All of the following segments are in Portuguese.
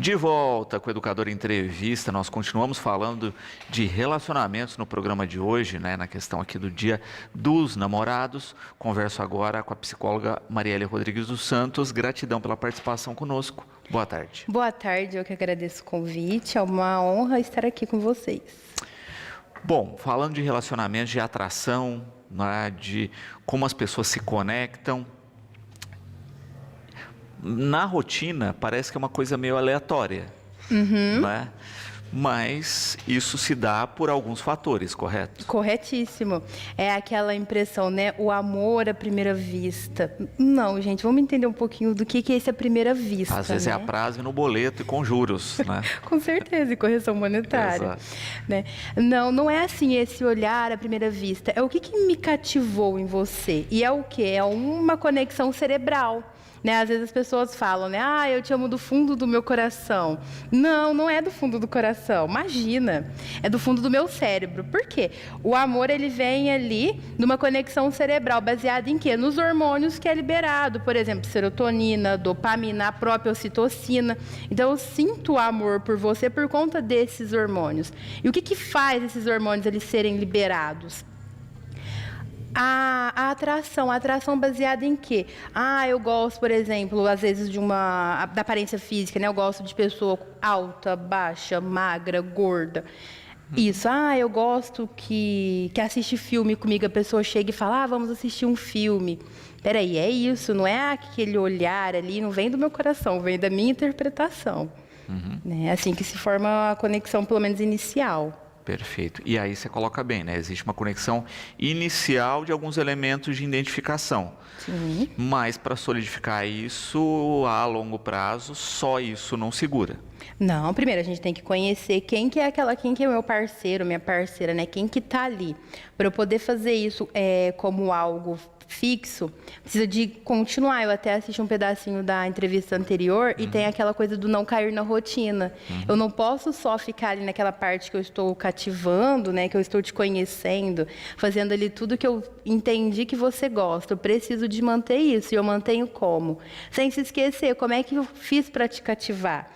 De volta com o Educador Entrevista, nós continuamos falando de relacionamentos no programa de hoje, né, na questão aqui do Dia dos Namorados. Converso agora com a psicóloga Marielle Rodrigues dos Santos. Gratidão pela participação conosco. Boa tarde. Boa tarde, eu que agradeço o convite. É uma honra estar aqui com vocês. Bom, falando de relacionamentos, de atração, né, de como as pessoas se conectam. Na rotina, parece que é uma coisa meio aleatória, né? Mas isso se dá por alguns fatores, correto? Corretíssimo. É aquela impressão, né? O amor à primeira vista. Não, gente, vamos entender um pouquinho do que é esse à primeira vista. Às vezes é a prazo no boleto e com juros, né? Com certeza, e correção monetária. Exato. Né? Não é assim esse olhar à primeira vista. É o que me cativou em você. E é o quê? É uma conexão cerebral. Né? Às vezes as pessoas falam, né? Ah, eu te amo do fundo do meu coração. Não é do fundo do coração. Imagina. É do fundo do meu cérebro. Por quê? O amor, ele vem ali numa conexão cerebral baseada em quê? Nos hormônios que é liberado. Por exemplo, serotonina, dopamina, a própria ocitocina. Então, eu sinto amor por você por conta desses hormônios. E o que faz esses hormônios eles serem liberados? A atração baseada em quê? Ah, eu gosto, por exemplo, às vezes da aparência física, né? Eu gosto de pessoa alta, baixa, magra, gorda. Isso, eu gosto que assiste filme comigo, a pessoa chega e fala, vamos assistir um filme. Peraí, é isso, não é aquele olhar ali, não vem do meu coração, vem da minha interpretação. É assim que se forma a conexão, pelo menos inicial. Perfeito. E aí você coloca bem, né? Existe uma conexão inicial de alguns elementos de identificação. Sim. Mas para solidificar isso a longo prazo, só isso não segura. Não, primeiro a gente tem que conhecer quem que é o meu parceiro, minha parceira, né? Quem que tá ali. Para eu poder fazer isso como algo fixo, precisa de continuar. Eu até assisti um pedacinho da entrevista anterior e tem aquela coisa do não cair na rotina. Eu não posso só ficar ali naquela parte que eu estou cativando, né, que eu estou te conhecendo, fazendo ali tudo que eu entendi que você gosta. Eu preciso de manter isso. E eu mantenho como? Sem se esquecer, como é que eu fiz para te cativar?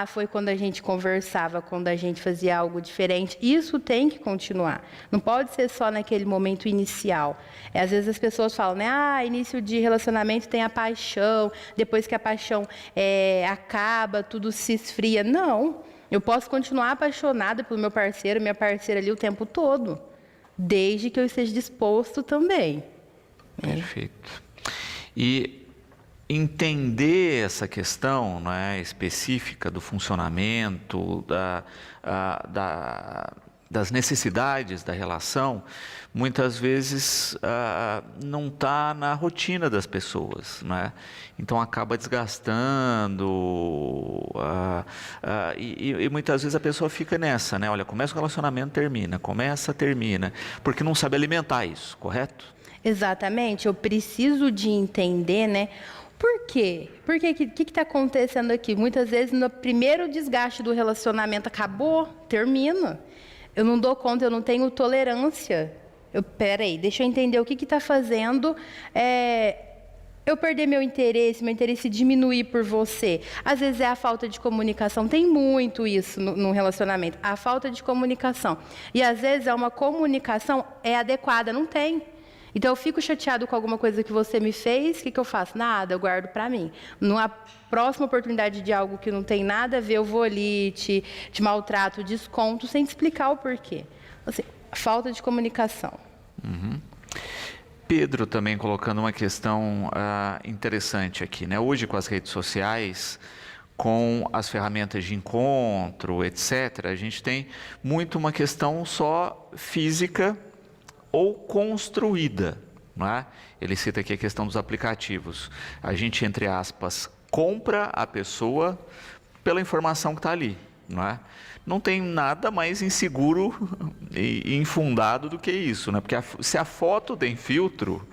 Foi quando a gente conversava, quando a gente fazia algo diferente. Isso tem que continuar. Não pode ser só naquele momento inicial. Às vezes as pessoas falam, né? Início de relacionamento tem a paixão, depois que a paixão acaba, tudo se esfria. Não, eu posso continuar apaixonada pelo meu parceiro, minha parceira ali o tempo todo, desde que eu esteja disposto também. Perfeito. E entender essa questão, né, específica do funcionamento, das necessidades da relação, muitas vezes não está na rotina das pessoas, né? Então acaba desgastando e muitas vezes a pessoa fica nessa, né? Olha, começa o relacionamento, termina, termina, porque não sabe alimentar isso, correto? Exatamente, eu preciso de entender, né? Por quê? O que está acontecendo aqui? Muitas vezes no primeiro desgaste do relacionamento acabou, termina. Eu não dou conta, eu não tenho tolerância. Peraí, deixa eu entender o que está fazendo eu perder meu interesse diminuir por você. Às vezes é a falta de comunicação, tem muito isso no relacionamento, a falta de comunicação. E às vezes é uma comunicação adequada, não tem. Então eu fico chateado com alguma coisa que você me fez, o que eu faço? Nada, eu guardo para mim. Numa próxima oportunidade de algo que não tem nada a ver, eu vou ali, te maltrato, desconto, sem te explicar o porquê. Assim, falta de comunicação. Pedro também colocando uma questão interessante aqui, né? Hoje com as redes sociais, com as ferramentas de encontro, etc., a gente tem muito uma questão só física ou construída, não é? Ele cita aqui a questão dos aplicativos. A gente, entre aspas, compra a pessoa pela informação que está ali, não é? Não tem nada mais inseguro e infundado do que isso, né? Porque se a foto tem filtro,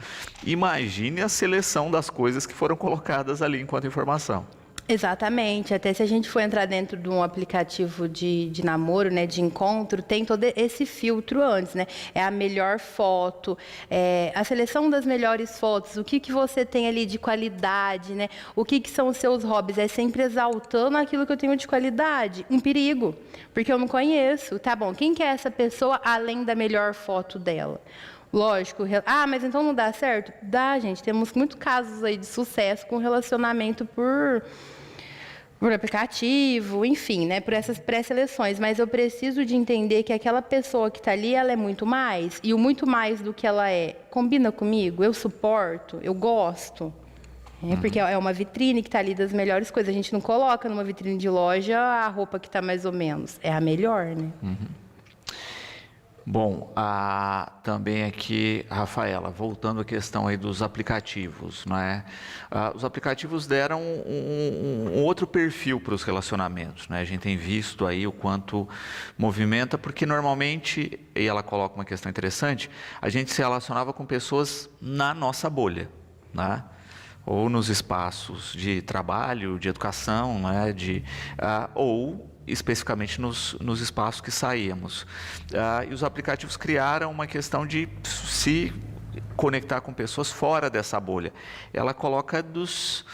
imagine a seleção das coisas que foram colocadas ali enquanto informação. Exatamente, até se a gente for entrar dentro de um aplicativo de namoro, né, de encontro, tem todo esse filtro antes, né? É a melhor foto, a seleção das melhores fotos, o que que você tem ali de qualidade, né? O que que são os seus hobbies? É sempre exaltando aquilo que eu tenho de qualidade. Um perigo, porque eu não conheço. Tá bom, quem que é essa pessoa além da melhor foto dela? Lógico, mas então não dá certo? Dá, gente. Temos muitos casos aí de sucesso com relacionamento por aplicativo, enfim, né, por essas pré-seleções. Mas eu preciso de entender que aquela pessoa que está ali, ela é muito mais. E o muito mais do que ela é, combina comigo? Eu suporto? Eu gosto? Porque é uma vitrine que está ali das melhores coisas. A gente não coloca numa vitrine de loja a roupa que está mais ou menos. É a melhor, né? Bom, também aqui, Rafaela, voltando à questão aí dos aplicativos, não é? Os aplicativos deram um outro perfil para os relacionamentos, né? A gente tem visto aí o quanto movimenta, porque normalmente, e ela coloca uma questão interessante, a gente se relacionava com pessoas na nossa bolha, né? Ou nos espaços de trabalho, de educação, né? Ou especificamente nos espaços que saíamos. E os aplicativos criaram uma questão de se conectar com pessoas fora dessa bolha. Ela coloca dos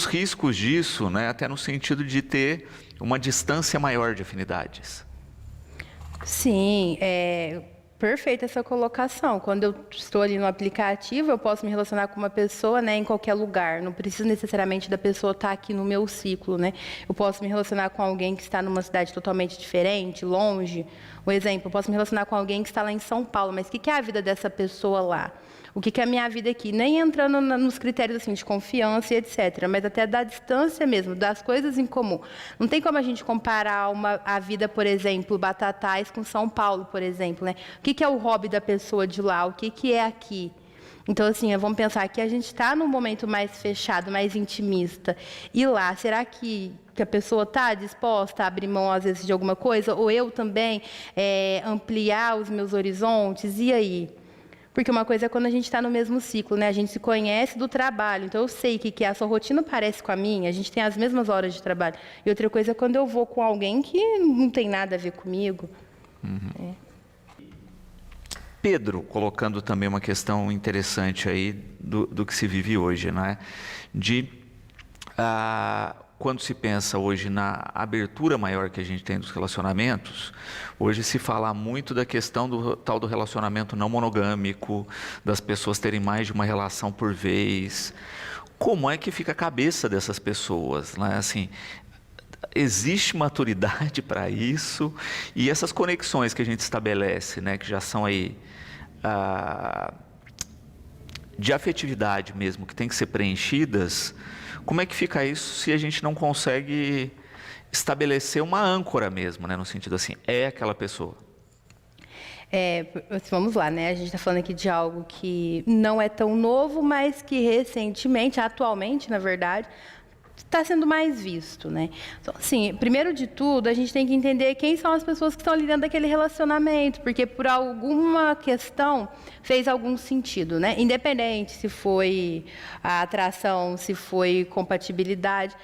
riscos disso, né? Até no sentido de ter uma distância maior de afinidades. Sim, perfeita essa colocação. Quando eu estou ali no aplicativo, eu posso me relacionar com uma pessoa, né, em qualquer lugar. Não precisa necessariamente da pessoa estar aqui no meu ciclo, né? Eu posso me relacionar com alguém que está numa cidade totalmente diferente, longe. Um exemplo, eu posso me relacionar com alguém que está lá em São Paulo, mas o que é a vida dessa pessoa lá? O que é a minha vida aqui? Nem entrando nos critérios assim, de confiança e etc., mas até da distância mesmo, das coisas em comum. Não tem como a gente comparar a vida, por exemplo, Batatais com São Paulo, por exemplo, né? O que é o hobby da pessoa de lá? O que é aqui? Então, assim, vamos pensar que a gente está num momento mais fechado, mais intimista. E lá, será que a pessoa está disposta a abrir mão, às vezes, de alguma coisa? Ou eu também ampliar os meus horizontes? E aí? Porque uma coisa é quando a gente está no mesmo ciclo, né? A gente se conhece do trabalho, então eu sei que a sua rotina parece com a minha, a gente tem as mesmas horas de trabalho. E outra coisa é quando eu vou com alguém que não tem nada a ver comigo. Pedro, colocando também uma questão interessante aí do que se vive hoje, né? Quando se pensa hoje na abertura maior que a gente tem dos relacionamentos, hoje se fala muito da questão do tal do relacionamento não monogâmico, das pessoas terem mais de uma relação por vez. Como é que fica a cabeça dessas pessoas, né? Assim, existe maturidade para isso? E essas conexões que a gente estabelece, né, que já são aí de afetividade mesmo, que tem que ser preenchidas, como é que fica isso se a gente não consegue estabelecer uma âncora mesmo, né? No sentido assim, é aquela pessoa. Vamos lá, né? A gente está falando aqui de algo que não é tão novo, mas que recentemente, atualmente, na verdade, está sendo mais visto, né? Então, assim, primeiro de tudo, a gente tem que entender quem são as pessoas que estão ali dentro daquele relacionamento, porque por alguma questão fez algum sentido, né? Independente se foi a atração, se foi compatibilidade.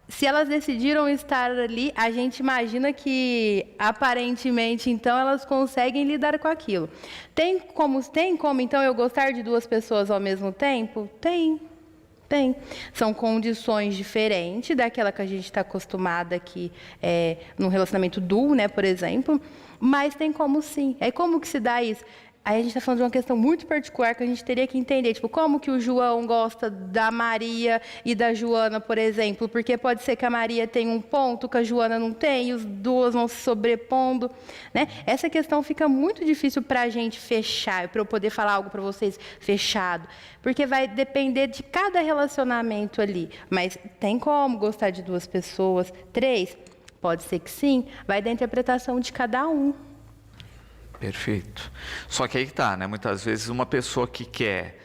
Se elas decidiram estar ali, a gente imagina que, aparentemente, então, elas conseguem lidar com aquilo. Tem como então, eu gostar de duas pessoas ao mesmo tempo? Tem. São condições diferentes daquela que a gente está acostumada aqui no relacionamento duo, né, por exemplo, mas tem como sim. Aí como que se dá isso? Aí a gente está falando de uma questão muito particular que a gente teria que entender, tipo, como que o João gosta da Maria e da Joana, por exemplo, porque pode ser que a Maria tem um ponto que a Joana não tem, e os duas vão se sobrepondo, né? Essa questão fica muito difícil para a gente fechar, para eu poder falar algo para vocês fechado, porque vai depender de cada relacionamento ali, mas tem como gostar de duas pessoas, três? Pode ser que sim, vai da interpretação de cada um. Perfeito. Só que aí que tá, né? Muitas vezes uma pessoa que quer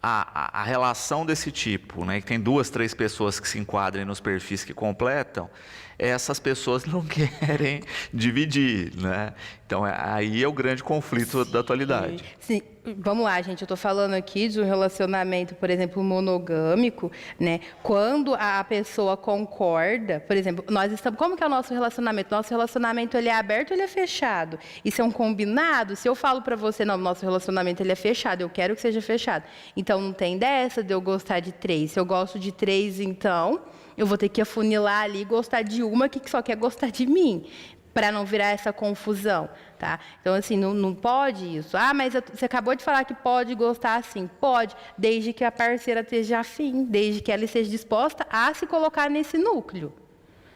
a relação desse tipo, né? Que tem 2, 3 pessoas que se enquadrem nos perfis que completam, essas pessoas não querem dividir, né? Então aí é o grande conflito da atualidade. Sim, Vamos lá, gente, eu estou falando aqui de um relacionamento, por exemplo, monogâmico, né? Quando a pessoa concorda, por exemplo, nós estamos, como que é o nosso relacionamento? Nosso relacionamento, ele é aberto ou ele é fechado? Isso é um combinado? Se eu falo para você, não, nosso relacionamento ele é fechado, eu quero que seja fechado. Então, não tem dessa de eu gostar de 3. Se eu gosto de 3, então, eu vou ter que afunilar ali e gostar de uma que só quer gostar de mim, para não virar essa confusão, tá? Então, assim, não pode isso. Ah, mas você acabou de falar que pode gostar assim. Pode, desde que a parceira esteja afim, desde que ela esteja disposta a se colocar nesse núcleo.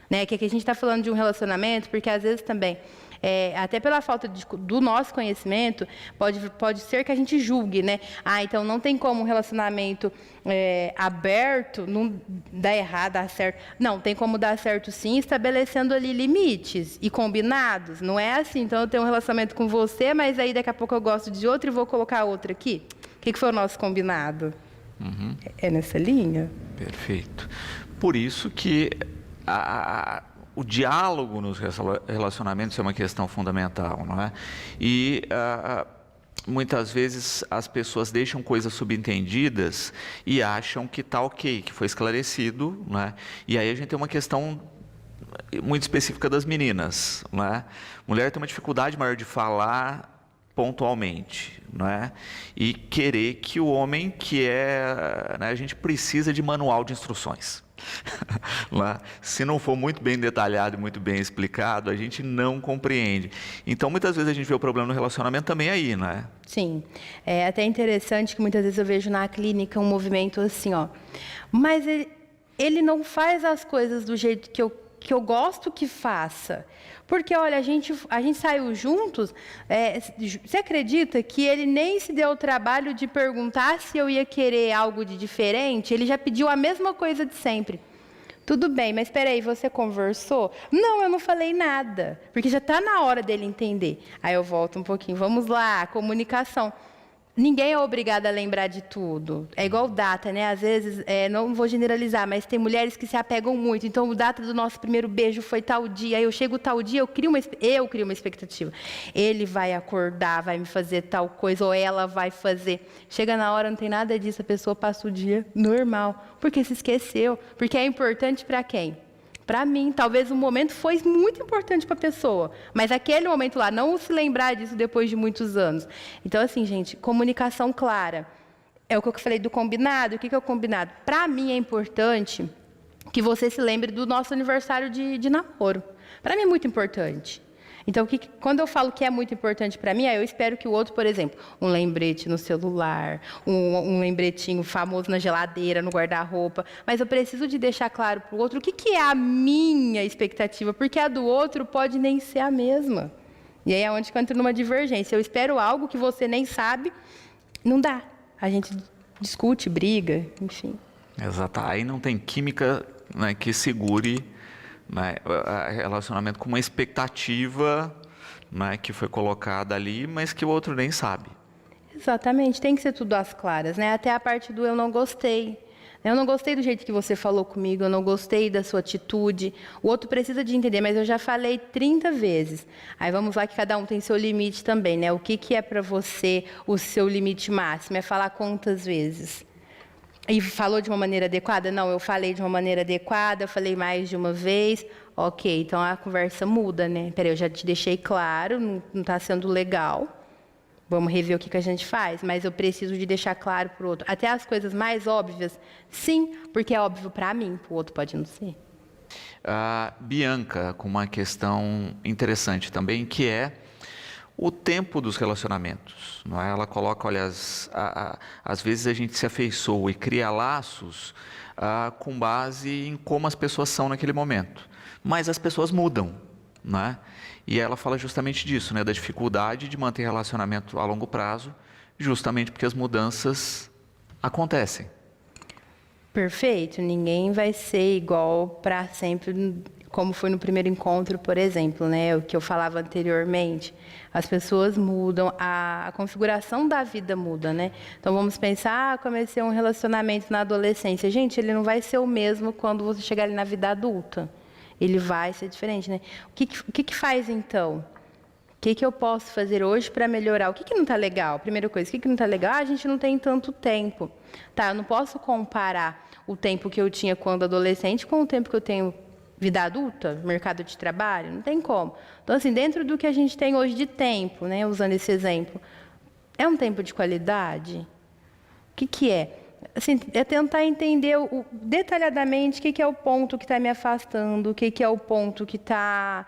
Né? Que aqui a gente está falando de um relacionamento, porque às vezes também, até pela falta do nosso conhecimento, pode ser que a gente julgue, né? Ah, então não tem como um relacionamento aberto, não dá errado, dá certo. Não, tem como dar certo sim, estabelecendo ali limites e combinados. Não é assim, então eu tenho um relacionamento com você, mas aí daqui a pouco eu gosto de outro e vou colocar outro aqui. O que foi o nosso combinado? Uhum. É nessa linha? Perfeito. Por isso que o diálogo nos relacionamentos é uma questão fundamental, não é? E muitas vezes as pessoas deixam coisas subentendidas e acham que está ok, que foi esclarecido, não é? E aí a gente tem uma questão muito específica das meninas, não é? Mulher tem uma dificuldade maior de falar pontualmente, não é? E querer que o homem né, a gente precisa de manual de instruções. Se não for muito bem detalhado e muito bem explicado, a gente não compreende. Então, muitas vezes a gente vê o problema no relacionamento também aí, não é? Sim. É até interessante que muitas vezes eu vejo na clínica um movimento assim, ó. Mas ele não faz as coisas do jeito que eu gosto que faça. Porque, olha, a gente saiu juntos, você acredita que ele nem se deu o trabalho de perguntar se eu ia querer algo de diferente? Ele já pediu a mesma coisa de sempre. Tudo bem, mas espera aí, você conversou? Não, eu não falei nada, porque já está na hora dele entender. Aí eu volto um pouquinho, vamos lá, comunicação. Ninguém é obrigado a lembrar de tudo. É igual data, né? Às vezes, não vou generalizar, mas tem mulheres que se apegam muito. Então, o data do nosso primeiro beijo foi tal dia. Aí eu chego tal dia, eu crio uma expectativa. Ele vai acordar, vai me fazer tal coisa, ou ela vai fazer. Chega na hora, não tem nada disso, a pessoa passa o dia normal. Porque se esqueceu. Porque é importante para quem? Para mim, talvez o momento foi muito importante para a pessoa, mas aquele momento lá, não se lembrar disso depois de muitos anos. Então, assim, gente, comunicação clara. É o que eu falei do combinado. O que é o combinado? Para mim é importante que você se lembre do nosso aniversário de namoro. Para mim é muito importante. Então, quando eu falo que é muito importante para mim, eu espero que o outro, por exemplo, um lembrete no celular, um lembretinho famoso na geladeira, no guarda-roupa, mas eu preciso de deixar claro para o outro o que é a minha expectativa, porque a do outro pode nem ser a mesma. E aí é onde eu entro numa divergência. Eu espero algo que você nem sabe, não dá. A gente discute, briga, enfim. Exato. Aí não tem química, né, que segure, né, relacionamento com uma expectativa, né, que foi colocada ali, mas que o outro nem sabe. Exatamente, tem que ser tudo às claras, né? Até a parte do eu não gostei. Eu não gostei do jeito que você falou comigo, eu não gostei da sua atitude. O outro precisa de entender, mas eu já falei 30 vezes. Aí vamos lá que cada um tem seu limite também, né? O que é para você o seu limite máximo? É falar quantas vezes? E falou de uma maneira adequada? Não, eu falei de uma maneira adequada, eu falei mais de uma vez. Ok, então a conversa muda, né? Peraí, eu já te deixei claro, não está sendo legal. Vamos rever o que a gente faz, mas eu preciso de deixar claro para o outro. Até as coisas mais óbvias, sim, porque é óbvio para mim, para o outro pode não ser. A Bianca, com uma questão interessante também, que é o tempo dos relacionamentos, não é? Ela coloca, olha, às vezes a gente se afeiçoa e cria laços com base em como as pessoas são naquele momento, mas as pessoas mudam, não é? E ela fala justamente disso, né? Da dificuldade de manter relacionamento a longo prazo, justamente porque as mudanças acontecem. Perfeito, ninguém vai ser igual para sempre, como foi no primeiro encontro, por exemplo, né? O que eu falava anteriormente. As pessoas mudam, a configuração da vida muda, né? Então vamos pensar, comecei um relacionamento na adolescência. Gente, ele não vai ser o mesmo quando você chegar ali na vida adulta. Ele vai ser diferente, né? O que faz então? que eu posso fazer hoje para melhorar? O que não está legal? Primeira coisa, o que não está legal? A gente não tem tanto tempo. Tá, eu não posso comparar o tempo que eu tinha quando adolescente com o tempo que eu tenho vida adulta, mercado de trabalho, não tem como. Então, assim, dentro do que a gente tem hoje de tempo, né, usando esse exemplo, é um tempo de qualidade? O que é? Assim, é tentar entender detalhadamente o que é o ponto que está me afastando, o que é o ponto que está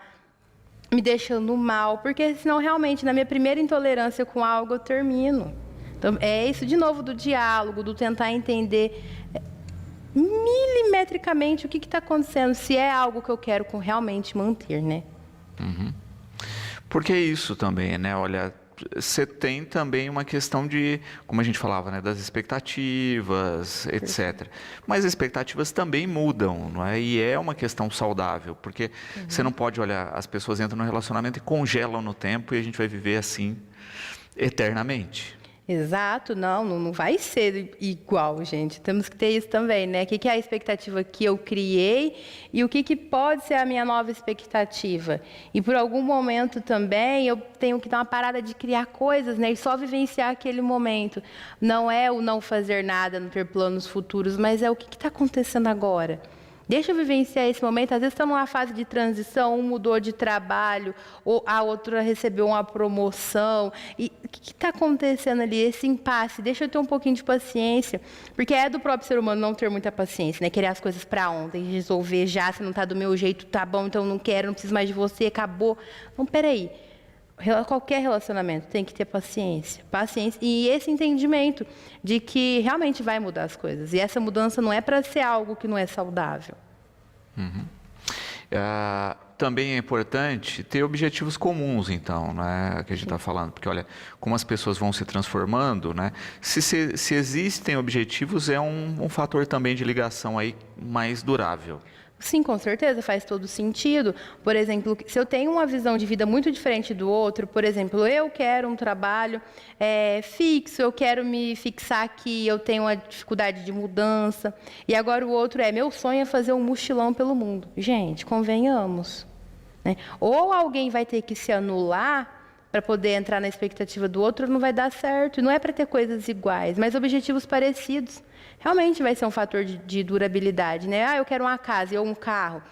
me deixando mal, porque senão realmente na minha primeira intolerância com algo eu termino. Então é isso de novo do diálogo, do tentar entender milimetricamente o que está acontecendo, se é algo que eu quero realmente manter, né? Porque é isso também, né? Olha, você tem também uma questão de, como a gente falava, né, das expectativas, etc. Mas as expectativas também mudam, não é? E é uma questão saudável, porque você não pode olhar, as pessoas entram no relacionamento e congelam no tempo e a gente vai viver assim eternamente. Exato, não vai ser igual, gente. Temos que ter isso também, né? O que é a expectativa que eu criei e o que pode ser a minha nova expectativa. E por algum momento também eu tenho que dar uma parada de criar coisas, né? E só vivenciar aquele momento. Não é o não fazer nada, não ter planos futuros, mas é o que está acontecendo agora. Deixa eu vivenciar esse momento. Às vezes estamos numa fase de transição, um mudou de trabalho, ou a outra recebeu uma promoção. E o que está acontecendo ali? Esse impasse. Deixa eu ter um pouquinho de paciência. Porque é do próprio ser humano não ter muita paciência, né? Querer as coisas para ontem, resolver já. Se não está do meu jeito, tá bom, então não quero, não preciso mais de você, acabou. Não, peraí. Qualquer relacionamento tem que ter paciência e esse entendimento de que realmente vai mudar as coisas. E essa mudança não é para ser algo que não é saudável. Também é importante ter objetivos comuns, então, né, que a gente está falando, porque olha, como as pessoas vão se transformando, né, se existem objetivos, é um fator também de ligação aí mais durável. Sim, com certeza, faz todo sentido. Por exemplo, se eu tenho uma visão de vida muito diferente do outro, por exemplo, eu quero um trabalho fixo, eu quero me fixar aqui, eu tenho uma dificuldade de mudança, e agora o outro meu sonho é fazer um mochilão pelo mundo. Gente, convenhamos, né? Ou alguém vai ter que se anular para poder entrar na expectativa do outro, não vai dar certo. Não é para ter coisas iguais, mas objetivos parecidos. Realmente vai ser um fator de durabilidade, né? Eu quero uma casa ou um carro.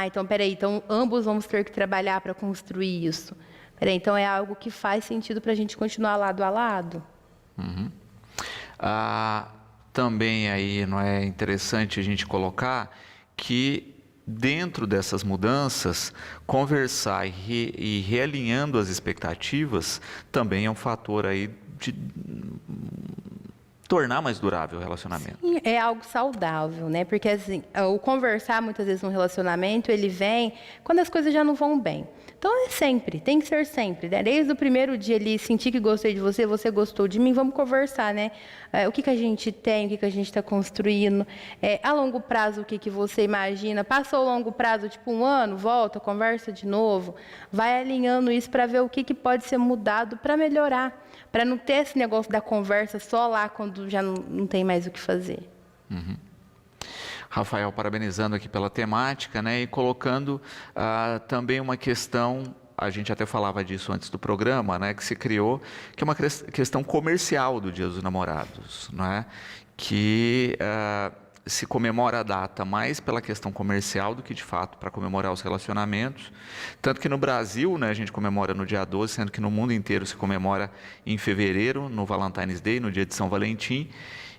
Então, peraí, então ambos vamos ter que trabalhar para construir isso. Peraí, então é algo que faz sentido para a gente continuar lado a lado. Também aí não é interessante a gente colocar que dentro dessas mudanças, conversar e realinhando as expectativas também é um fator aí de tornar mais durável o relacionamento. Sim, é algo saudável, né? Porque assim, o conversar muitas vezes no relacionamento, ele vem quando as coisas já não vão bem. Então é sempre, tem que ser sempre, né? Desde o primeiro dia ali, sentir que gostei de você, você gostou de mim, vamos conversar, né? O que a gente tem, o que a gente está construindo. A longo prazo, o que você imagina. Passou o longo prazo, tipo 1 ano, volta, conversa de novo. Vai alinhando isso para ver o que pode ser mudado para melhorar. Para não ter esse negócio da conversa só lá quando já não tem mais o que fazer. Rafael, parabenizando aqui pela temática, né, e colocando também uma questão, a gente até falava disso antes do programa, né, que se criou, que é uma questão comercial do Dia dos Namorados, né, que se comemora a data mais pela questão comercial do que de fato para comemorar os relacionamentos, tanto que no Brasil, né, a gente comemora no dia 12, sendo que no mundo inteiro se comemora em fevereiro, no Valentine's Day, no dia de São Valentim.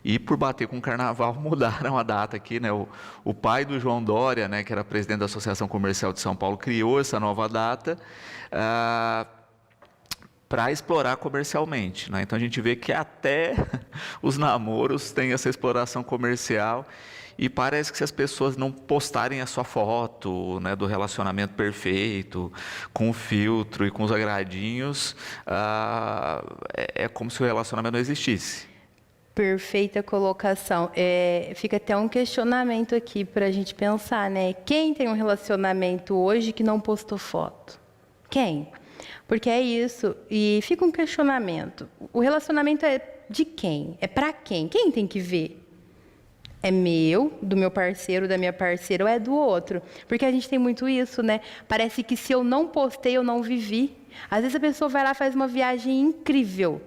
E por bater com o carnaval, mudaram a data aqui, né? O pai do João Dória, né, que era presidente da Associação Comercial de São Paulo, criou essa nova data para explorar comercialmente, né? Então a gente vê que até os namoros têm essa exploração comercial e parece que se as pessoas não postarem a sua foto, né, do relacionamento perfeito, com o filtro e com os agradinhos, é como se o relacionamento não existisse. Perfeita colocação. Fica até um questionamento aqui para a gente pensar, né? Quem tem um relacionamento hoje que não postou foto? Quem? Porque é isso. E fica um questionamento. O relacionamento é de quem? É para quem? Quem tem que ver? É meu, do meu parceiro, da minha parceira, ou é do outro? Porque a gente tem muito isso, né? Parece que se eu não postei, eu não vivi. Às vezes a pessoa vai lá e faz uma viagem incrível.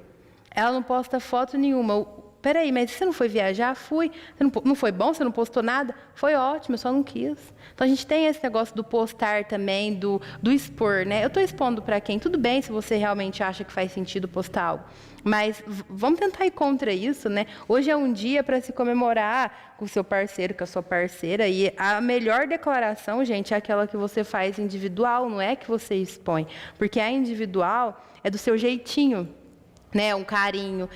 Ela não posta foto nenhuma. Peraí, mas você não foi viajar? Fui. Você não foi bom? Você não postou nada? Foi ótimo, eu só não quis. Então a gente tem esse negócio do postar também, do expor, né? Eu estou expondo para quem? Tudo bem se você realmente acha que faz sentido postar algo. Mas vamos tentar ir contra isso, né? Hoje é um dia para se comemorar com o seu parceiro, com a sua parceira. E a melhor declaração, gente, é aquela que você faz individual, não é que você expõe. Porque a individual é do seu jeitinho. Né, um carinho,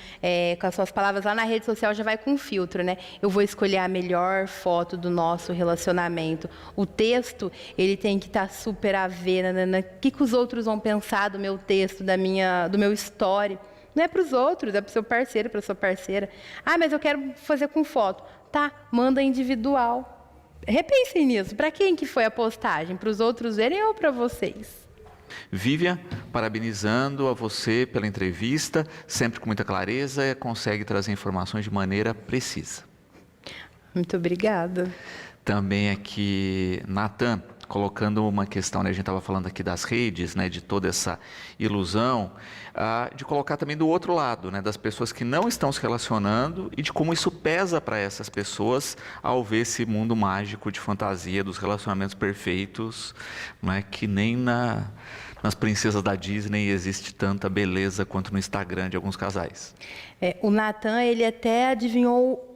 com as suas palavras. Lá na rede social já vai com filtro, né? Eu vou escolher a melhor foto do nosso relacionamento. O texto, ele tem que estar super a ver, o que os outros vão pensar do meu texto, do meu story. Não é para os outros, é para o seu parceiro, para a sua parceira. Ah, mas eu quero fazer com foto. Tá, manda individual. Repensem nisso. Para quem que foi a postagem? Para os outros verem ou para vocês? Vivian, parabenizando a você pela entrevista, sempre com muita clareza, consegue trazer informações de maneira precisa. Muito obrigada. Também aqui, Natan, colocando uma questão, né? A gente estava falando aqui das redes, né? De toda essa ilusão, de colocar também do outro lado, né? Das pessoas que não estão se relacionando e de como isso pesa para essas pessoas ao ver esse mundo mágico de fantasia dos relacionamentos perfeitos, né? Que nem nas princesas da Disney existe tanta beleza quanto no Instagram de alguns casais. O Natan, ele até adivinhou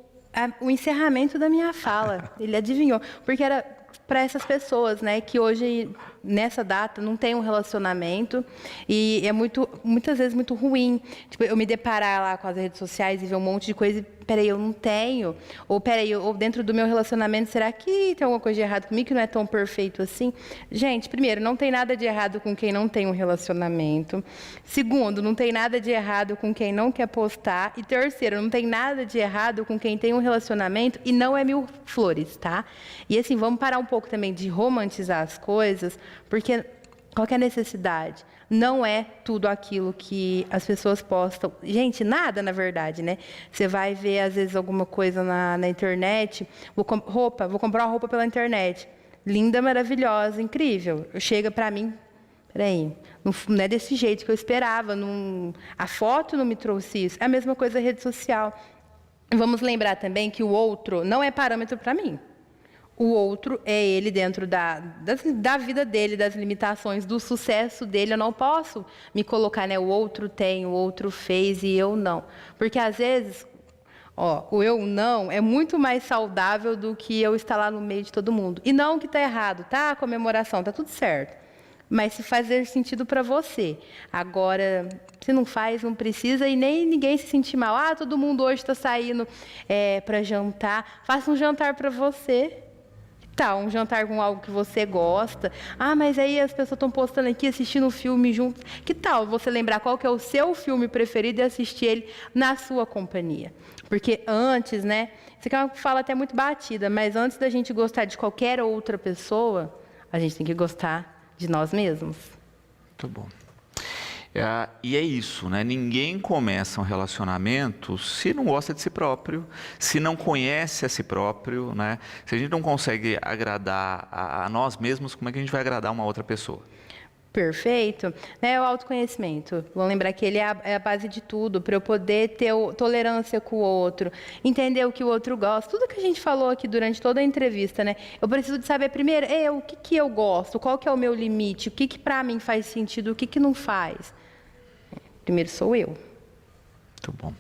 o encerramento da minha fala. Ele adivinhou, porque era para essas pessoas, né, que hoje, nessa data, não tem um relacionamento e é muitas vezes muito ruim. Tipo, eu me deparar lá com as redes sociais e ver um monte de coisa e, peraí, eu não tenho. Ou, peraí, ou dentro do meu relacionamento, será que tem alguma coisa de errado comigo que não é tão perfeito assim? Gente, primeiro, não tem nada de errado com quem não tem um relacionamento. Segundo, não tem nada de errado com quem não quer postar. E terceiro, não tem nada de errado com quem tem um relacionamento e não é mil flores, tá? E assim, vamos parar um pouco também de romantizar as coisas, porque qual que é a necessidade? Não é tudo aquilo que as pessoas postam. Gente, nada, na verdade, né? Você vai ver, às vezes, alguma coisa na internet, vou comprar uma roupa pela internet. Linda, maravilhosa, incrível. Chega para mim, peraí, não é desse jeito que eu esperava, a foto não me trouxe isso. É a mesma coisa na rede social. Vamos lembrar também que o outro não é parâmetro para mim. O outro é ele dentro da vida dele, das limitações, do sucesso dele. Eu não posso me colocar, né? O outro tem, o outro fez e eu não. Porque, às vezes, o eu não é muito mais saudável do que eu estar lá no meio de todo mundo. E não que está errado, tá? A comemoração, tá tudo certo. Mas se fazer sentido para você. Agora, se não faz, não precisa e nem ninguém se sentir mal. Ah, todo mundo hoje está saindo para jantar. Faça um jantar para você. Tá, um jantar com algo que você gosta. Ah, mas aí as pessoas estão postando aqui, assistindo um filme juntos. Que tal você lembrar qual que é o seu filme preferido e assistir ele na sua companhia? Porque antes, né? Isso aqui é uma fala até muito batida, mas antes da gente gostar de qualquer outra pessoa, a gente tem que gostar de nós mesmos. Muito bom. E é isso, né? Ninguém começa um relacionamento se não gosta de si próprio, se não conhece a si próprio, né? Se a gente não consegue agradar a nós mesmos, como é que a gente vai agradar uma outra pessoa? Perfeito. O autoconhecimento. Vamos lembrar que ele é a base de tudo, para eu poder ter tolerância com o outro, entender o que o outro gosta. Tudo que a gente falou aqui durante toda a entrevista, né? Eu preciso de saber primeiro, o que eu gosto, qual que é o meu limite, o que para mim faz sentido, o que não faz. Primeiro sou eu. Muito bom.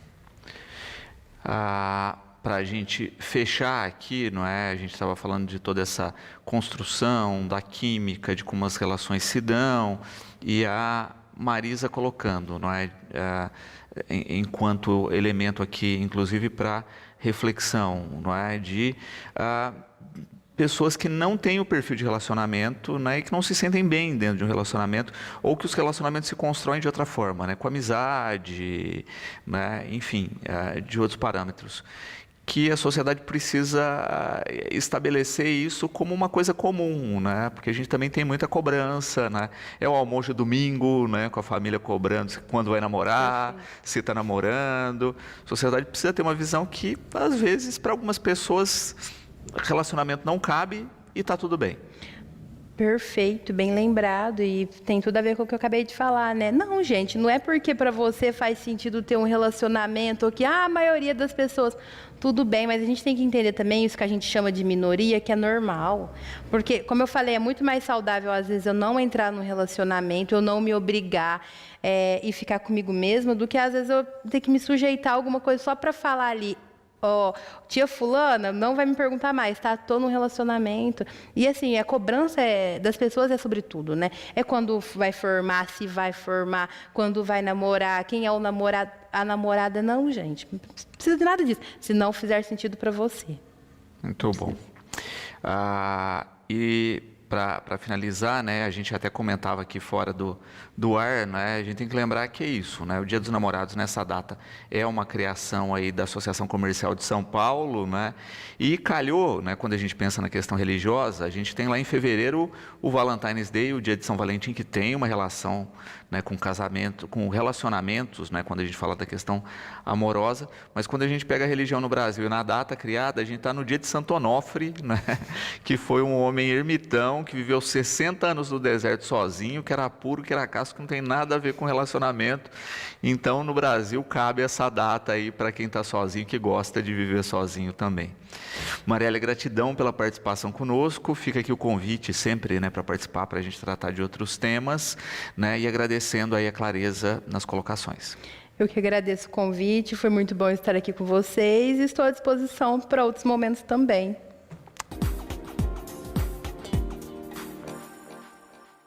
Para a gente fechar aqui, não é? A gente estava falando de toda essa construção da química, de como as relações se dão, e a Marisa colocando, não é? Enquanto elemento aqui, inclusive para reflexão, não é? De pessoas que não têm o perfil de relacionamento, né, e que não se sentem bem dentro de um relacionamento, ou que os relacionamentos se constroem de outra forma, né, com amizade, né, enfim, de outros parâmetros. Que a sociedade precisa estabelecer isso como uma coisa comum, né? Porque a gente também tem muita cobrança, né? É o almoço domingo, né? Com a família cobrando quando vai namorar, se está namorando. A sociedade precisa ter uma visão que, às vezes, para algumas pessoas, relacionamento não cabe e está tudo bem. Perfeito, bem lembrado, e tem tudo a ver com o que eu acabei de falar, né? Não, gente, não é porque para você faz sentido ter um relacionamento ou que a maioria das pessoas, tudo bem, mas a gente tem que entender também isso que a gente chama de minoria, que é normal. Porque, como eu falei, é muito mais saudável às vezes eu não entrar num relacionamento, eu não me obrigar e ficar comigo mesma, do que às vezes eu ter que me sujeitar a alguma coisa só para falar ali. Ó, tia fulana, não vai me perguntar mais, tá? Tô num relacionamento. E assim, a cobrança das pessoas é sobre tudo, né? É quando vai formar, se vai formar, quando vai namorar, quem é o namorado, a namorada. Não, gente, não precisa de nada disso, se não fizer sentido para você. Muito bom. E para finalizar, né, a gente até comentava aqui fora do ar, né, a gente tem que lembrar que é isso, né, o Dia dos Namorados nessa data é uma criação aí da Associação Comercial de São Paulo, né, e calhou, né, quando a gente pensa na questão religiosa, a gente tem lá em fevereiro o Valentine's Day, o Dia de São Valentim, que tem uma relação, né, com casamento, com relacionamentos, né, quando a gente fala da questão amorosa, mas quando a gente pega a religião no Brasil e na data criada, a gente está no dia de Santo Onofre, né, que foi um homem ermitão que viveu 60 anos no deserto sozinho, que era puro, que era casto, que não tem nada a ver com relacionamento. Então, no Brasil, cabe essa data aí para quem está sozinho, que gosta de viver sozinho também. Marielle, gratidão pela participação conosco. Fica aqui o convite sempre, né, para participar, para a gente tratar de outros temas, né, e agradecendo aí a clareza nas colocações. Eu que agradeço o convite, foi muito bom estar aqui com vocês e estou à disposição para outros momentos também.